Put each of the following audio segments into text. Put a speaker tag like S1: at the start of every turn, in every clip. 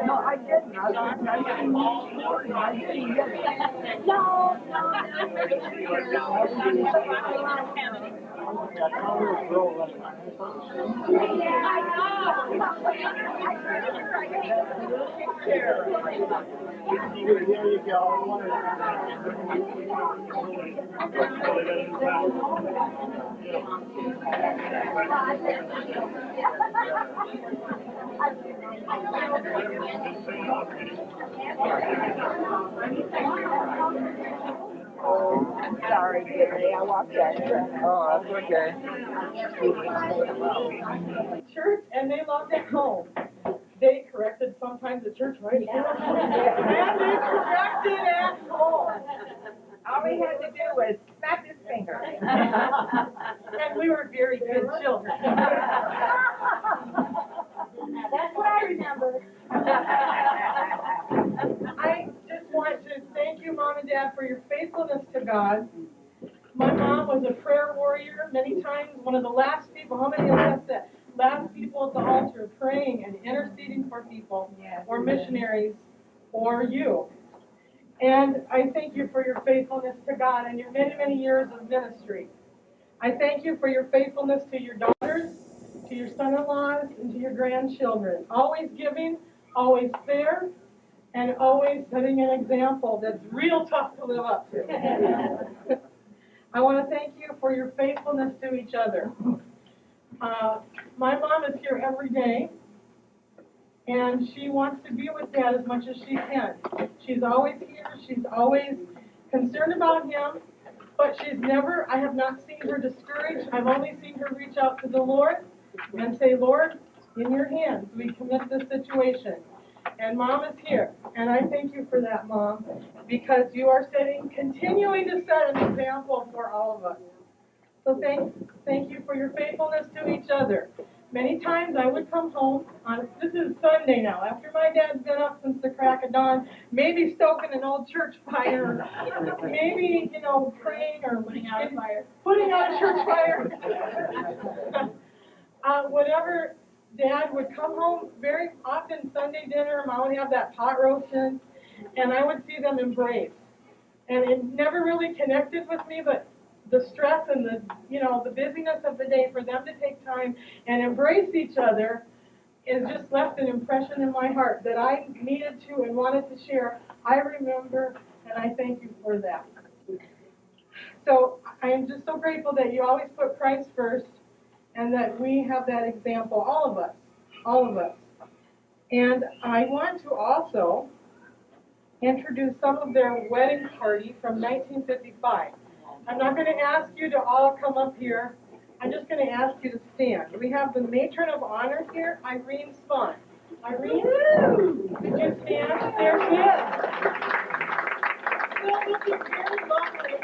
S1: No, I didn't. I was nice to meet you, and I didn't get it. No.
S2: There you go.
S1: I'm sorry, Gary. I walked that track.
S3: Oh, that's okay.
S4: Church, and they loved at home. They corrected sometimes at church, right? And they corrected at home.
S1: All we had to do was snap his finger.
S4: And we were very good children.
S1: That's what I remember.
S4: I just want to thank you, Mom and Dad, for your faithfulness to God. My mom was a prayer warrior many times, one of the last people. How many of us that last people at the altar praying and interceding for people, or missionaries, or you? And I thank you for your faithfulness to God and your many, many years of ministry. I thank you for your faithfulness to your daughters, to your son-in-laws, and to your grandchildren. Always giving, always fair, and always setting an example that's real tough to live up to. I want to thank you for your faithfulness to each other. My mom is here every day, and she wants to be with Dad as much as she can. She's always here. She's always concerned about him, but I have not seen her discouraged. I've only seen her reach out to the Lord and say, Lord, in your hands, we commit this situation. And Mom is here, and I thank you for that, Mom, because you are continuing to set an example for all of us. So thank you for your faithfulness to each other. Many times I would come home this is Sunday now, after my dad's been up since the crack of dawn, maybe stoking an old church fire, maybe, praying or putting out a fire. Putting out a church fire. Whatever. Dad would come home very often Sunday dinner. Mom would have that pot roasting, and I would see them embrace. And it never really connected with me, but the stress and the busyness of the day for them to take time and embrace each other has just left an impression in my heart that I needed to and wanted to share. I remember, and I thank you for that. So I am just so grateful that you always put Christ first, and that we have that example, all of us. And I want to also introduce some of their wedding party from 1955. I'm not going to ask you to all come up here. I'm just going to ask you to stand. We have the matron of honor here, Irene Spahn. Irene, could you stand? There she is. Still looking very lovely.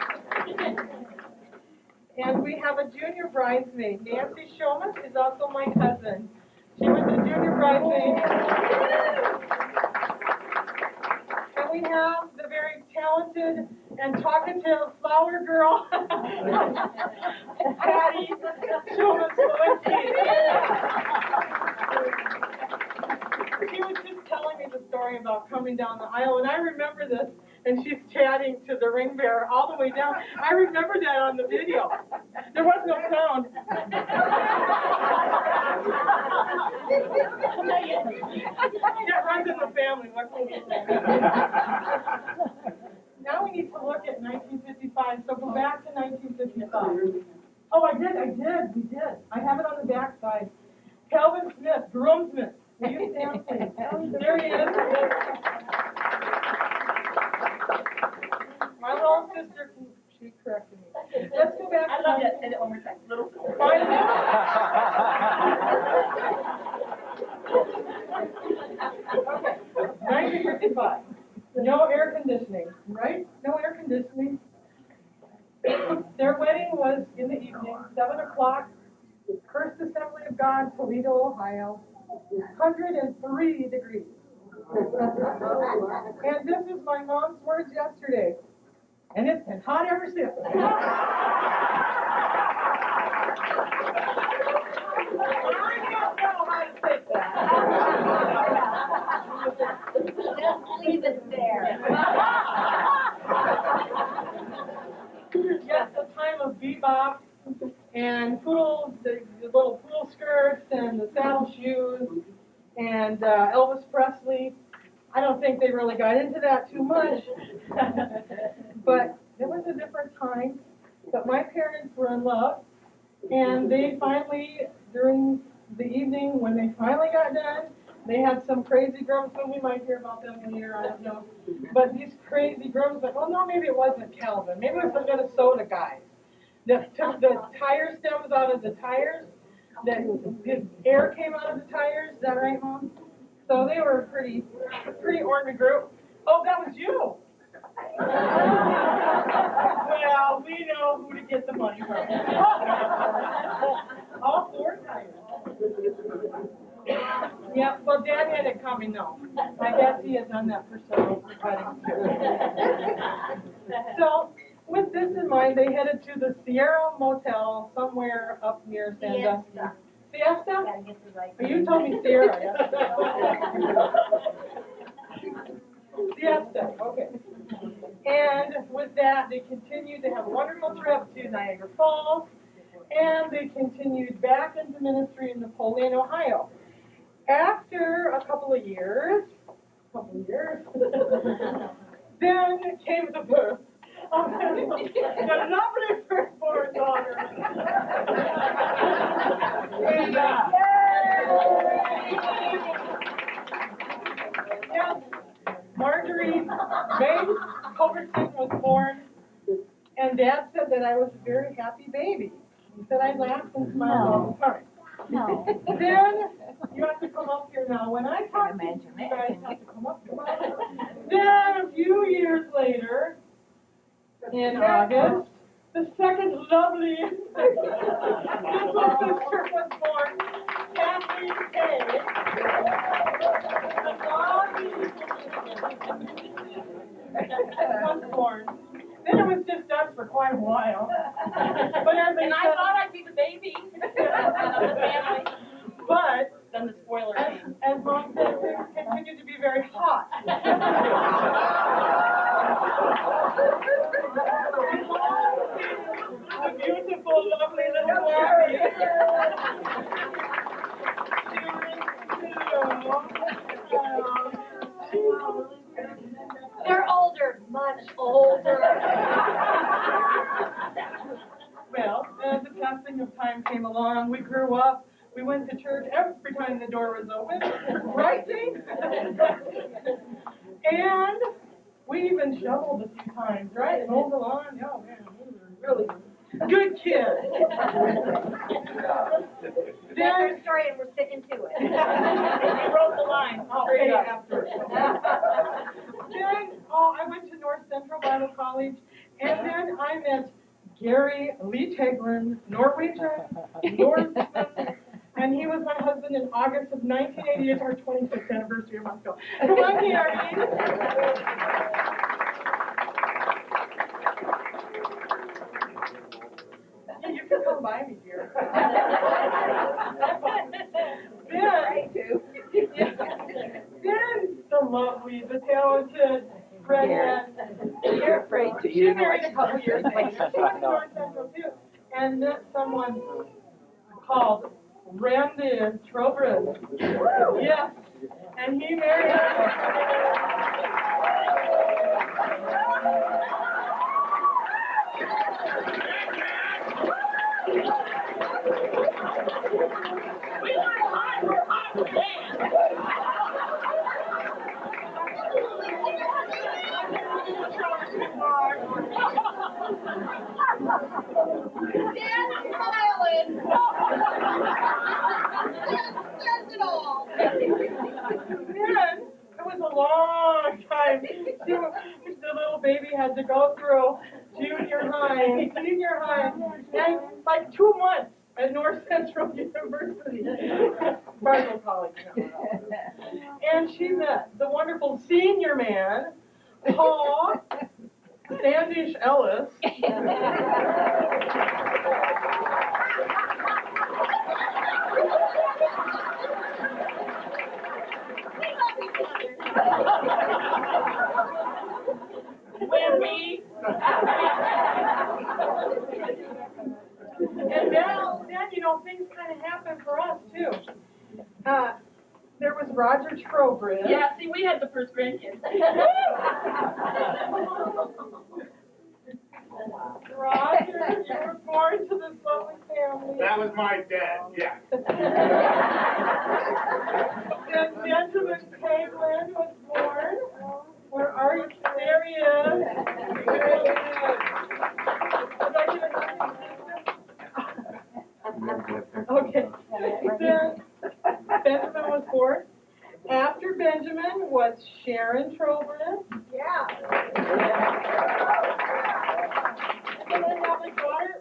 S4: And we have a junior bridesmaid, Nancy Shoma. She's also my cousin. She was a junior bridesmaid. And we have the very talented and talkative flower girl, Patty Shoma-Slowinski. She was just telling me the story about coming down the aisle, and I remember this. And she's chatting to the ring bearer all the way down. I remember that on the video. There was no sound. It runs in the family. Now we need to look at 1955. So go back to 1955. Oh, we did. I have it on the back side. Calvin Smith, groomsman. Will you stand, please? There he is. My little sister, she corrected me. Let's go back.
S1: I love that. Say that one more time. Little sister.
S4: Okay, 1955. No air conditioning, right? No air conditioning. Their wedding was in the evening, 7 o'clock. First Assembly of God, Toledo, Ohio, 103 degrees. And this is my mom's words yesterday. And it's been hot ever since. I don't know how to take that.
S1: Just leave it there.
S4: Yes, the time of bebop and poodle, the little poodle skirts and the saddle shoes and Elvis Presley. I don't think they really got into that too much, but it was a different time. But my parents were in love, and they finally, during the evening when they finally got done, they had some crazy grums. So we might hear about them later, I don't know. But these crazy grums, like, oh no, maybe it wasn't Calvin. Maybe it was the Minnesota guys that took the tire stems out of the tires. That the air came out of the tires. Is that right, Mom? So they were a pretty ornery group. Oh, that was you. Well, we know who to get the money from. All 4 tires. Yeah, well, Dad had it coming, though. I guess he had done that for several weddings, too. So, with this in mind, they headed to the Sierra Motel somewhere up near Sandusky. Siesta? Oh, you told me Sierra. Siesta, okay. And with that, they continued to have a wonderful trip to Niagara Falls, and they continued back into ministry in Napoleon, Ohio. After a couple of years, then came the birth of the lovely firstborn daughter. And, yes, Marjorie May Culbertson was born, and Dad said that I was a very happy baby. He said I laughed and smiled all the time.
S1: No.
S4: Then, you have to come up here now. When I talk to you, you guys have to come up. Then, a few years later, in August, the second lovely little sister was born, Kathleen Kay. The was born. Then it was just us for quite a while. But as
S3: And I thought I'd be the baby of the family.
S4: But
S3: Then the spoiler came.
S4: as Mom said, things continued to be very hot. The beautiful, lovely little Barbie.
S1: They're older, much older.
S4: Well, as the passing of time came along, we grew up. We went to church every time the door was open, right, Jane? And we even shoveled a few times, right? Mowed the lawn. Oh man, we were really good kids.
S1: That's our story, and we're sticking to it.
S3: They wrote the line.
S4: I'll pay you after. Then, I went to North Central Bible College, and then I met Gary Lee Teglin, Norwegian, and he was my husband in August of 1988, our 25th anniversary a month ago. Come on, Gary. Yeah, you can come by me, dear. Then the lovely, the talented redhead.
S5: You're afraid to
S4: She
S5: use
S4: married a couple years later. She went to North Central too, and met someone called Randy Trowbridge. Yes, and he married her.
S1: Dan's smiling. That says it all.
S4: Then, it was a long time. The little baby had to go through junior high, senior high, and like 2 months at North Central University. Cardinal College. No. And she met the wonderful senior man, Paul Standish Ellis.
S3: Wimpy.
S4: And then, you know, things kind of happen for us, too. There was Roger Trowbridge.
S3: Yeah, see, we had the first grandkids.
S4: Roger, you were born to this lovely family.
S2: That was my dad, yeah.
S4: And Benjamin Cleveland was born. Where are you? There he is. There he is. Did I get a Okay. Then Benjamin was born. After Benjamin was Sharon Trowbridge. Yeah. And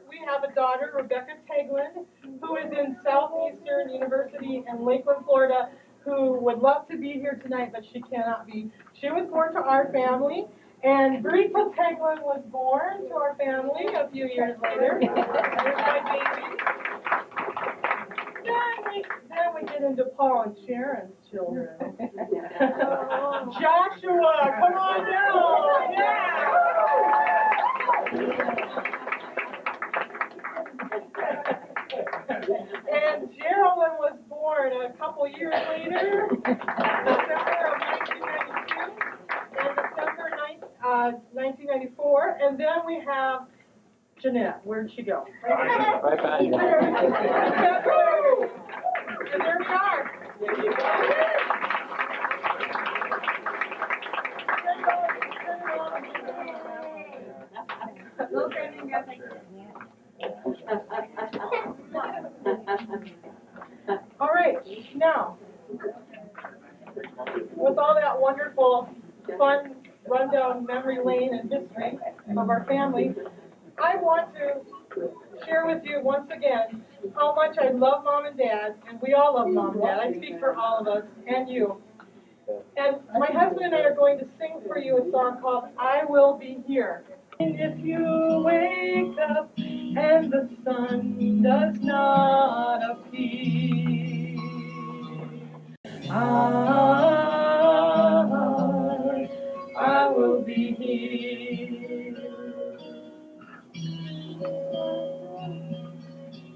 S4: we have a daughter, Rebecca Teglin, who is in Southeastern University in Lakeland, Florida, who would love to be here tonight, but she cannot be. She was born to our family, and Rita Teglin was born to our family a few years later. Here's my baby. Then we get into Paul and Sharon's children. Joshua, come on down. Yeah. And Geraldine was born a couple years later, December of 1992, and December 1994. And then we have Jeanette. Where'd she go?
S5: Right back.
S4: And there we are. All right, now, with all that wonderful, fun, rundown memory lane and history of our family, I want to share with you once again how much I love Mom and Dad, and we all love Mom and Dad. I speak for all of us and you. And my husband and I are going to sing for you a song called I Will Be Here. And if you wake up and the sun does not appear, I will be here.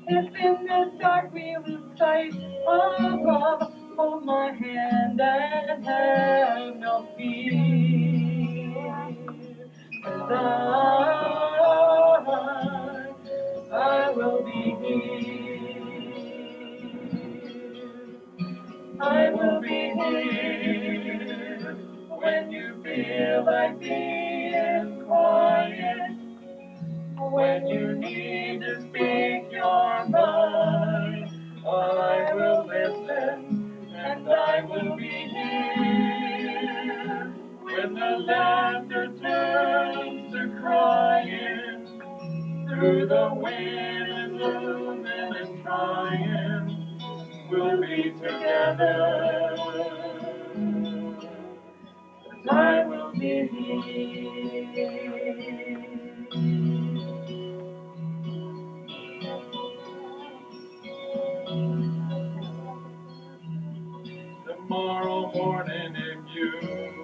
S4: If in the dark we lose sight above, hold my hand and have no fear. 'Cause I will be here. I will be here when you feel like being quiet. When you need to speak your mind, I will listen and I will be here. When the laughter turns to crying, through the wind and losing and trying, we'll be together. I will be here. Tomorrow morning if you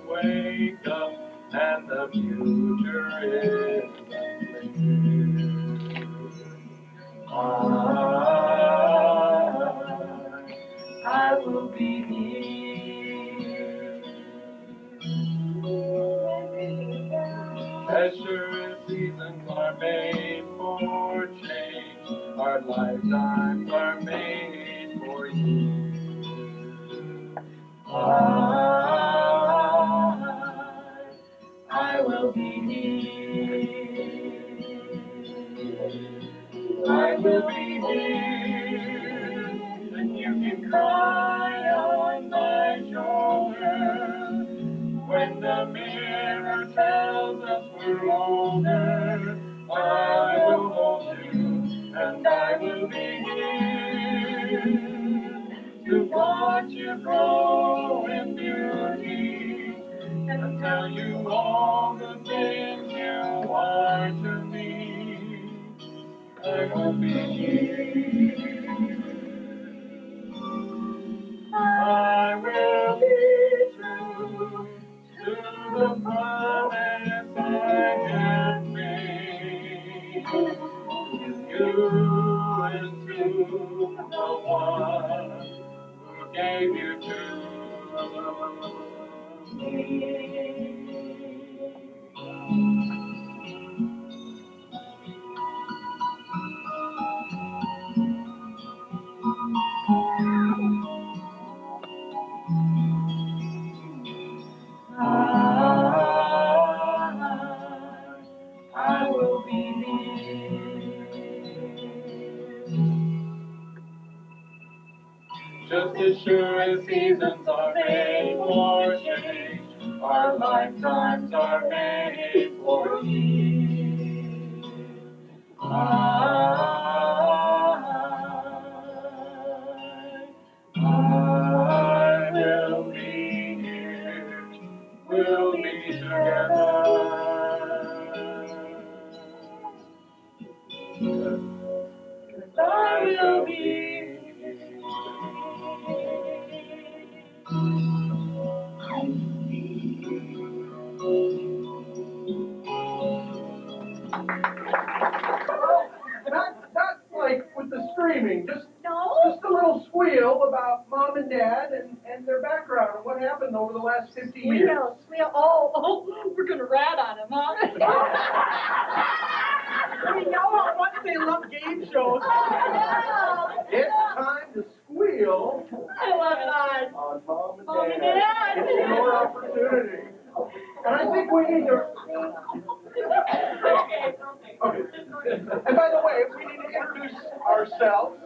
S4: wake up and the future is unclear, I will be here. As sure as seasons are made for change, our lifetimes are made for you. I will be here. I will be here, and you can cry on my shoulder. When the mirror tells us we're older, I will hold you, and I will be here to walk
S5: watch you grow in beauty and tell you all the things you are to me. I will be here. I will be true to the promise I have made. You and to the one who gave you to me. I will be here. Just as sure as seasons are made for change, our lifetimes are made for ease. I will be here. We'll be together. I will be here.
S2: Not like with the screaming, just
S1: No?
S2: a little squeal about mom and dad and their background and what happened over the last 50 years.
S1: Squeal. Oh, we're gonna rat on him, huh?
S4: We know how much they love game shows.
S2: It's time to squeal
S1: I love it.
S2: on mom and
S1: Mom and
S2: dad.
S1: Dad.
S2: It's your opportunity. And I think we need to. Okay. And by the way, we need to introduce ourselves.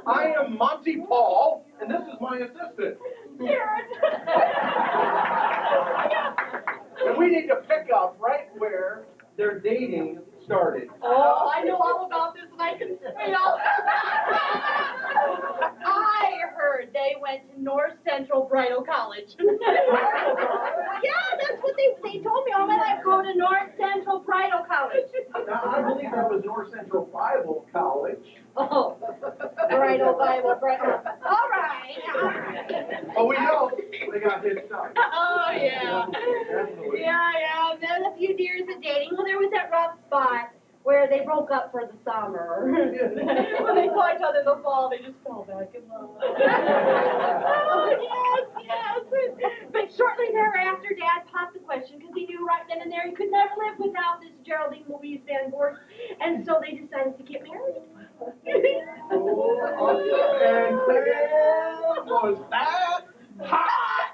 S2: I am Monty Paul, and this is my assistant. And we need to pick up right where their dating started.
S1: Oh, I know all about this and I can squeal. I heard they went to North Central Bridal College. Yeah, that's what they told me all my life. Go to North Central Bridal College.
S2: Now, I believe that was North Central Bible College.
S1: Oh, Bridal Bible. All right.
S2: But we know they got hitched up.
S1: Oh, yeah.
S2: Definitely.
S1: Yeah. There's a few years of dating. Well, there was that rough spot where they broke up for the summer. When they saw each other in the fall, they just fell back in love. Oh, yes. But shortly thereafter, Dad popped the question because he knew right then and there he could never live without this Geraldine Louise Van Gorst, and so they decided to get married.
S2: And then was that hot?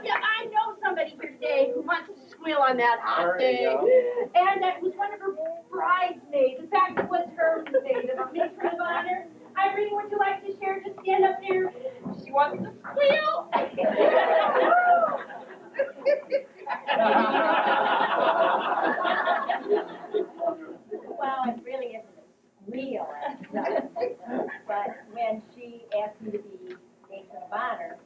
S1: Yeah, I know somebody here today who wants to squeal on that hot
S2: There you
S1: day.
S2: go.
S1: And that was one of her bridesmaids. In fact, it was her maid, a matron of honor. Irene, would you like to share? Just stand up there. She wants to squeal.
S6: Well, it really isn't a squeal as such, but when she asked me to be matron of honor,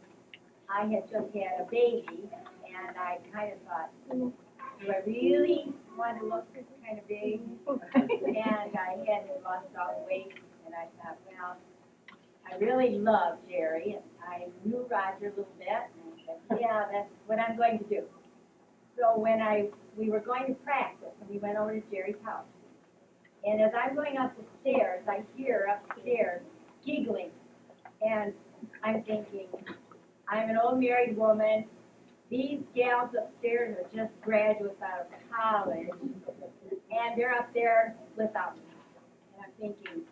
S6: I had just had a baby, and I kind of thought, do I really want to look this kind of big? And I hadn't lost all the weight, and I thought, well, I really love Jerry, and I knew Roger a little bit, and I said, yeah, that's what I'm going to do. So when we were going to practice, and we went over to Jerry's house, and as I'm going up the stairs, I hear upstairs giggling, and I'm thinking, I'm an old married woman. These gals upstairs are just graduates out of college, and they're up there without me. And I'm thinking,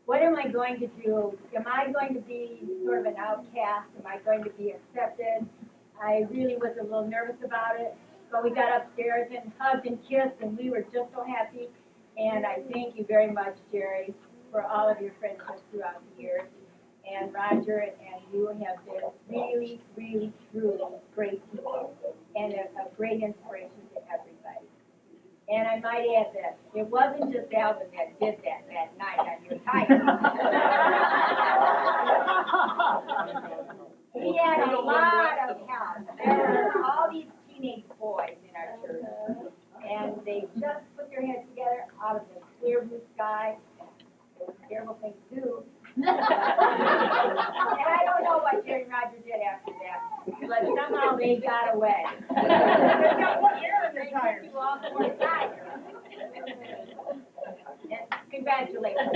S6: what am I going to do? Am I going to be sort of an outcast? Am I going to be accepted? I really was a little nervous about it. But we got upstairs and hugged and kissed, and we were just so happy. And I thank you very much, Jerry, for all of your friendships throughout the years. And Roger and you have been really, really, truly great people and a great inspiration to everybody. And I might add that it wasn't just Alvin that did that night on your title. terrible things too. And I don't know what Jerry and Roger did after that, but somehow they got away.
S4: They've got one air in their
S6: They
S4: tires.
S6: took you all for a ride. And congratulations.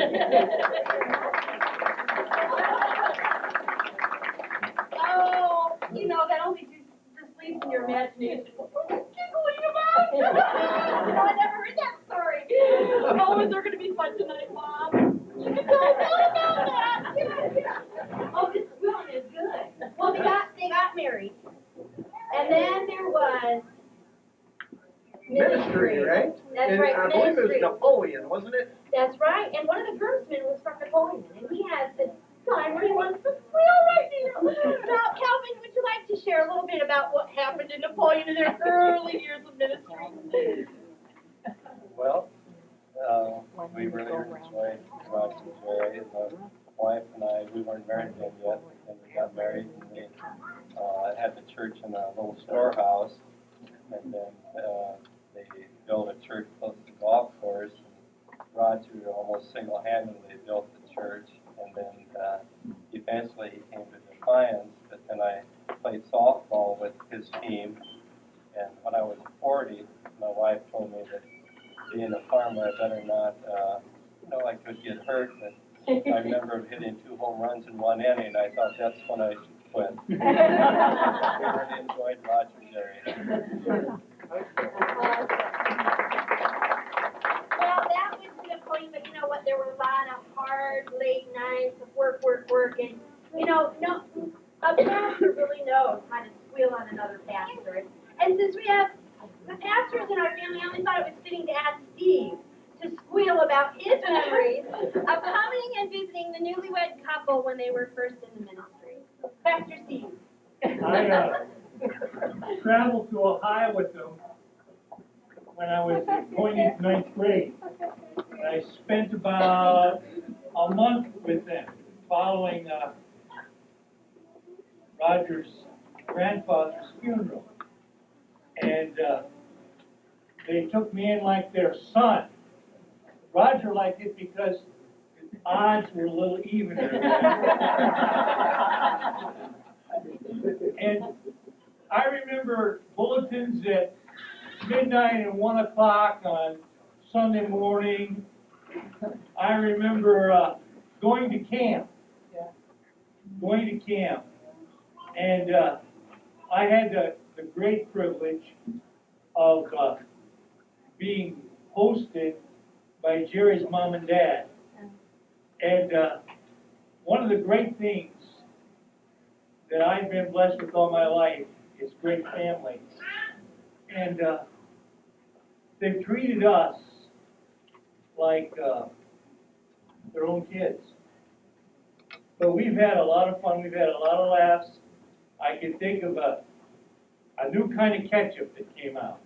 S1: Oh, you know, that only just leaves in your imagination. Giggling about. You know, I never heard that story. Oh, is there going to be fun tonight, Mom? You can tell us all about that. Yeah. Oh, this one is good. Well, they got married. And then there was
S2: Ministry, right?
S1: That's
S2: And
S1: right,
S2: I believe it was
S1: ministry.
S2: Napoleon, wasn't it?
S1: That's right. And one of the groomsmen was from Napoleon. And he has this time where he wants to squeal right now. Now, Calvin, would you like to share a little bit about what happened in Napoleon in their early years of ministry?
S7: Well, we really enjoyed Roger and Jerry. The wife and I, we weren't married then yet, and we got married, and we had the church in a little storehouse, and then they built a church close to the golf course. And Roger almost single-handedly built the church, and then eventually he came to Defiance, but then I played softball with his team, and when I was 40, my wife told me that being a farmer, I better not, I could get hurt, but I remember hitting 2 home runs in one inning, and I thought that's when I should quit. We really enjoyed Roger and Jerry.
S1: Well, that was the point, but you know what? There were a lot of hard, late nights of work, and, a pastor really knows how to squeal on another pastor. And since we have the pastors in our family, I only thought it was fitting to ask Steve to squeal about his memories of coming and visiting the newlywed couple when they were first in the ministry. Pastor Steve.
S5: I traveled to Ohio with them when I was going into 9th grade. And I spent about a month with them following Roger's grandfather's funeral. And they took me in like their son. Roger liked it because the odds were a little evener. And I remember bulletins at midnight and 1 o'clock on Sunday morning. I remember going to camp. And I had the great privilege of being hosted by Jerry's mom and dad. And one of the great things that I've been blessed with all my life is great family. And they've treated us like their own kids. But we've had a lot of fun, we've had a lot of laughs. I can think of a new kind of ketchup that came out.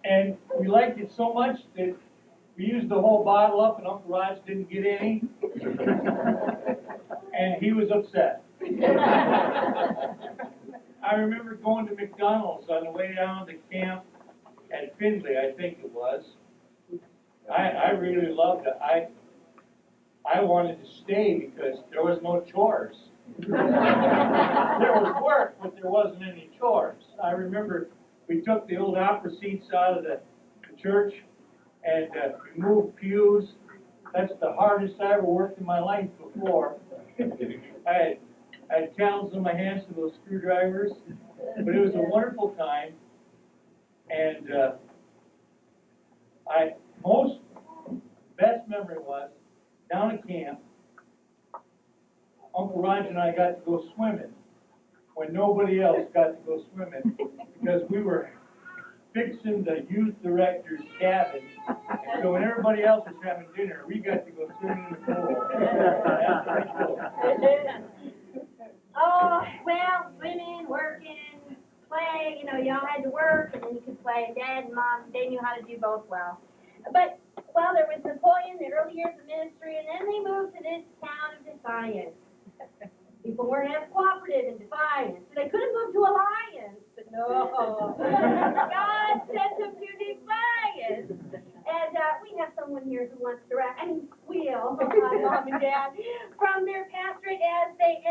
S5: And we liked it so much that we used the whole bottle up and Uncle Raj didn't get any. And he was upset. I remember going to McDonald's on the way down to camp at Findlay, I think it was. I really loved it. I wanted to stay because there was no chores. There was work, but there wasn't any chores. I remember we took the old opera seats out of the church and removed pews. That's the hardest I ever worked in my life before. I had towels in my hands for those screwdrivers, but it was a wonderful time. And most best memory was down at camp. Uncle Roger and I got to go swimming when nobody else got to go swimming because we were fixing the youth director's cabin. And so when everybody else was having dinner, we got to go swimming in the pool. That's pretty cool.
S1: Oh, well, swimming, working, play, you all had to work, and then you could play, and Dad and Mom, they knew how to do both well. But, well, there was Napoleon, the early years of ministry, and then they moved to this town of Defiance. People weren't as cooperative in Defiance, so they could have moved to Alliance, but no. God sent them to Defiance. And we have someone here who wants to squeal on Mom and Dad from their pastorate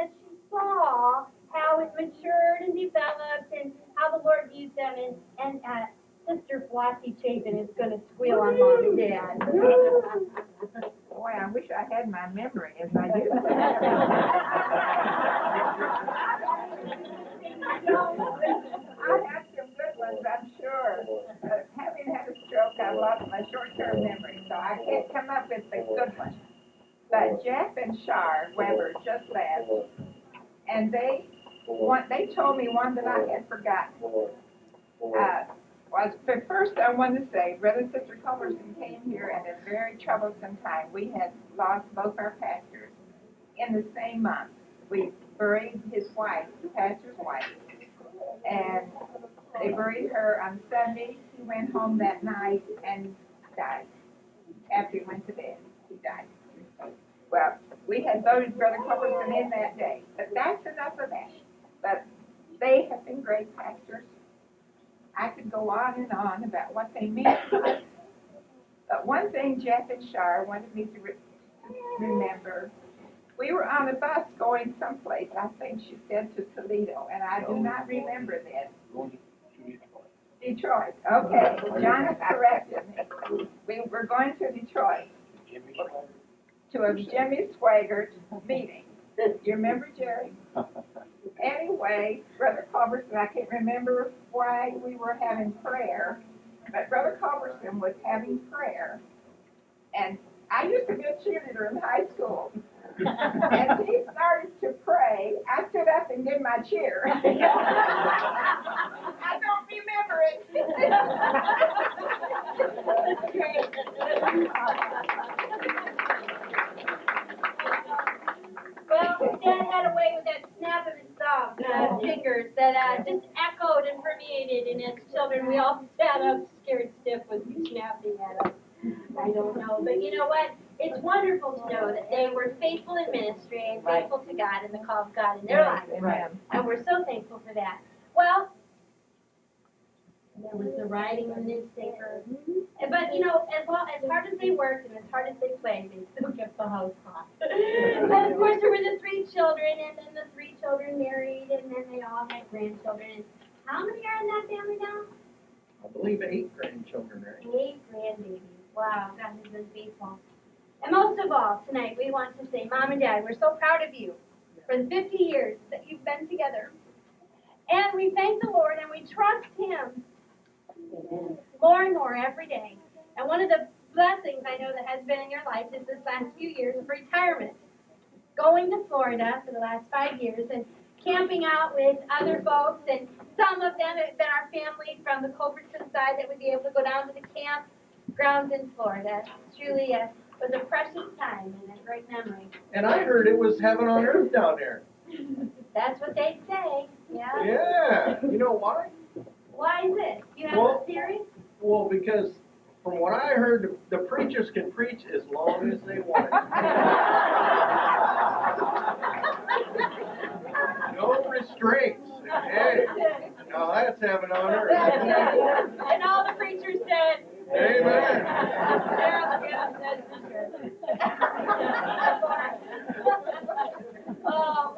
S1: as she saw how it matured and developed and how the Lord used them. And Sister Flossie Chapin is going to squeal on Mom and Dad.
S8: Boy, I wish I had my memory as I do. I have some good ones, I'm sure. Having had a stroke, I've lost my short-term memory, so I can't come up with the good ones. But Jeff and Shar Weber just left, and they told me one that I had forgotten. Was but first I want to say, Brother and Sister Culbertson came here at a very troublesome time. We had lost both our pastors in the same month. We buried his wife, the pastor's wife, and they buried her on Sunday. He went home that night and died. After he went to bed, he died. Well, we had voted Brother Culbertson in that day, but that's enough of that. But they have been great pastors. I could go on and on about what they mean to us. But one thing Jeff and Shar wanted me to remember, we were on a bus going someplace, I think she said to Toledo, and I do not remember this. Detroit. Okay, John has corrected me. We were going to Detroit to a Jimmy Swaggart meeting. You remember, Jerry? Anyway, Brother Culbertson, I can't remember why we were having prayer, but Brother Culbertson was having prayer, and I used to be a cheerleader in high school. As he started to pray, I stood up and did my cheer. I don't remember it.
S1: Well, Dad had a way with that snap of his thumb, fingers that just echoed and permeated, and as children we all sat up scared stiff with snapping at us. I don't know, but you know what? It's wonderful to know that they were faithful in ministry and faithful to God and the call of God in their lives.
S8: Amen.
S1: And we're so thankful for that. Well, there was the writing in the newspaper. But, you know, as hard as they worked and as hard as they played, they still kept the house hot. And, of course, there were the 3 children, and then the 3 children married, and then they all had grandchildren. And how many are in that family now?
S2: I believe 8 grandchildren, right?
S1: 8 grandbabies. Wow, God has been faithful. And most of all, tonight, we want to say, Mom and Dad, we're so proud of you for the 50 years that you've been together. And we thank the Lord, and we trust Him more and more every day. And one of the blessings I know that has been in your life is this last few years of retirement. Going to Florida for the last 5 years and camping out with other folks. And some of them have been our family from the Culbertson side that would be able to go down to the campgrounds in Florida. Truly was a precious time and a great memory.
S2: And I heard it was heaven on earth down there.
S1: That's what they say. Yeah.
S2: Yeah. You know why?
S1: Why is it? You have a theory?
S2: Well, because from what I heard, the preachers can preach as long as they want. No restraints. Hey, now that's heaven on earth.
S1: And all the preachers said,
S2: Amen.
S1: Well,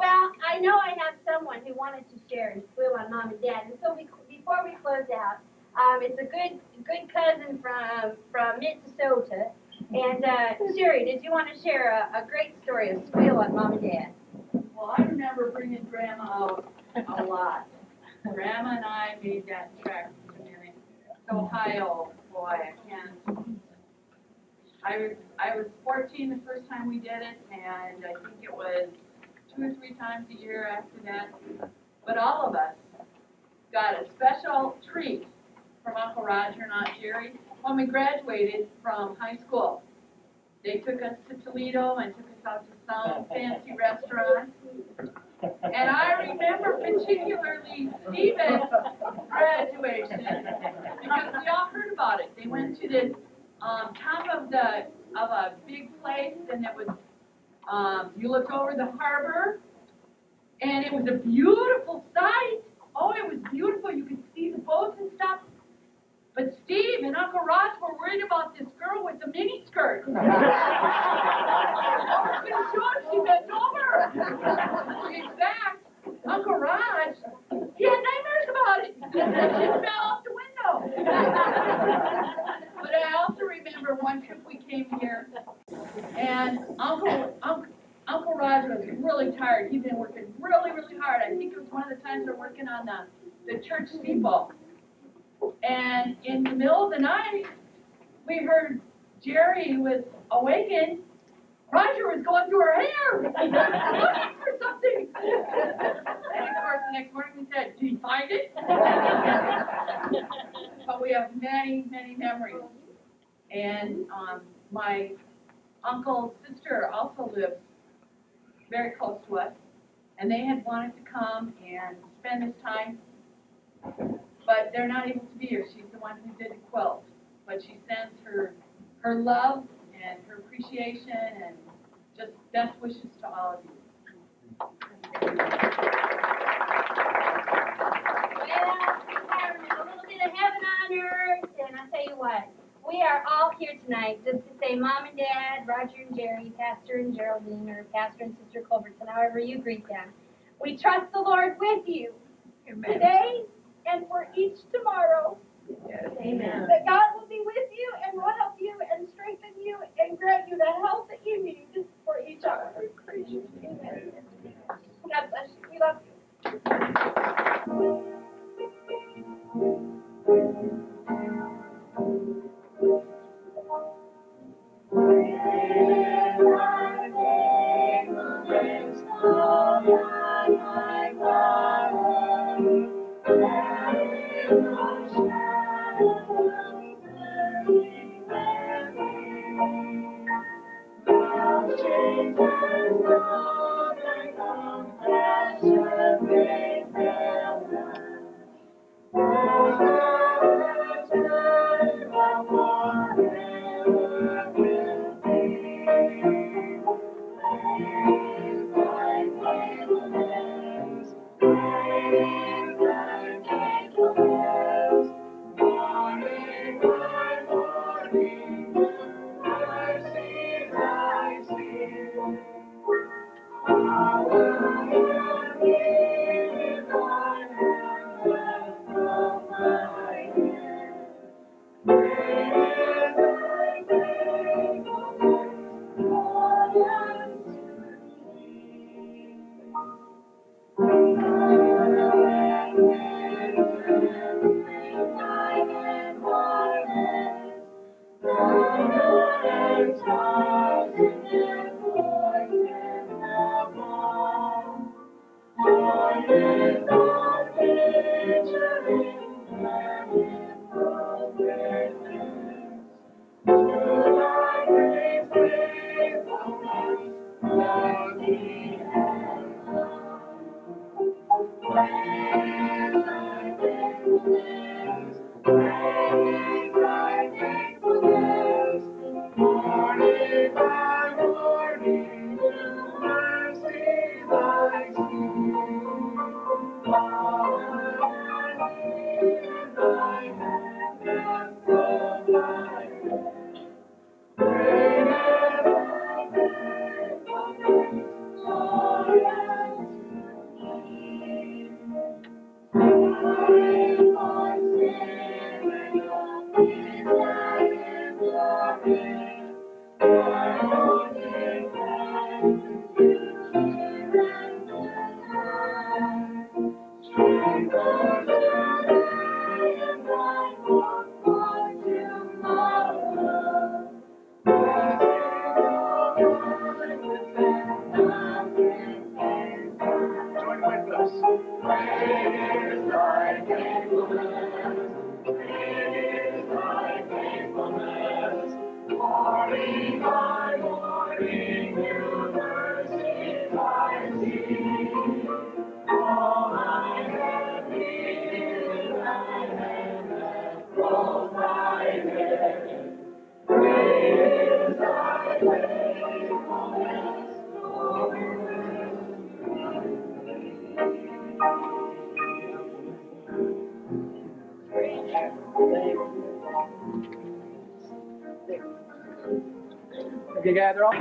S1: I know I have someone who wanted to share and squeal on Mom and Dad, and so before we close out, it's a good cousin from Minnesota, and Sherry, did you want to share a great story of squeal on Mom and Dad?
S3: Well, I remember bringing Grandma out a lot. Grandma and I made that trek to Ohio. Boy, I can't. I was 14 the first time we did it, and I think it was 2 or 3 times a year after that. But all of us got a special treat from Uncle Roger and Aunt Jerry when we graduated from high school. They took us to Toledo and took us out to some fancy restaurants. And I remember particularly Stephen's graduation because we all heard about it. They went to this top of a big place, and it was you looked over the harbor, and it was a beautiful sight. Oh, it was beautiful. You could see the boats and stuff. But Steve and Uncle Ross were worried about this girl with the mini skirt. I was pretty sure she bent over. In fact, Uncle Raj, he had nightmares about it. She fell out the window. But I also remember one trip we came here, and Uncle Raj was really tired. He'd been working really, really hard. I think it was one of the times we were working on the church steeple. And in the middle of the night, we heard Jerry was awakened. Roger was going through her hair, looking for something. And of course, the next morning we said, "Did you find it?" But we have many, many memories. And my uncle's sister also lives very close to us, and they had wanted to come and spend this time, but they're not able to be here. She's the one who did the quilt, but she sends her love and her appreciation and just best wishes to all of you.
S1: Well, a little bit of heaven on earth, and I'll tell you what, we are all here tonight just to say Mom and Dad, Roger and Jerry, Pastor and Geraldine, or Pastor and Sister Culbertson, however you greet them. We trust the Lord with you today and for each tomorrow.
S8: Yes.
S1: Amen. That God will be with you and will help you and strengthen you and grant you the health that you need for each other. Amen. God bless you. We love you.
S5: Thank you.
S2: Okay, gather all.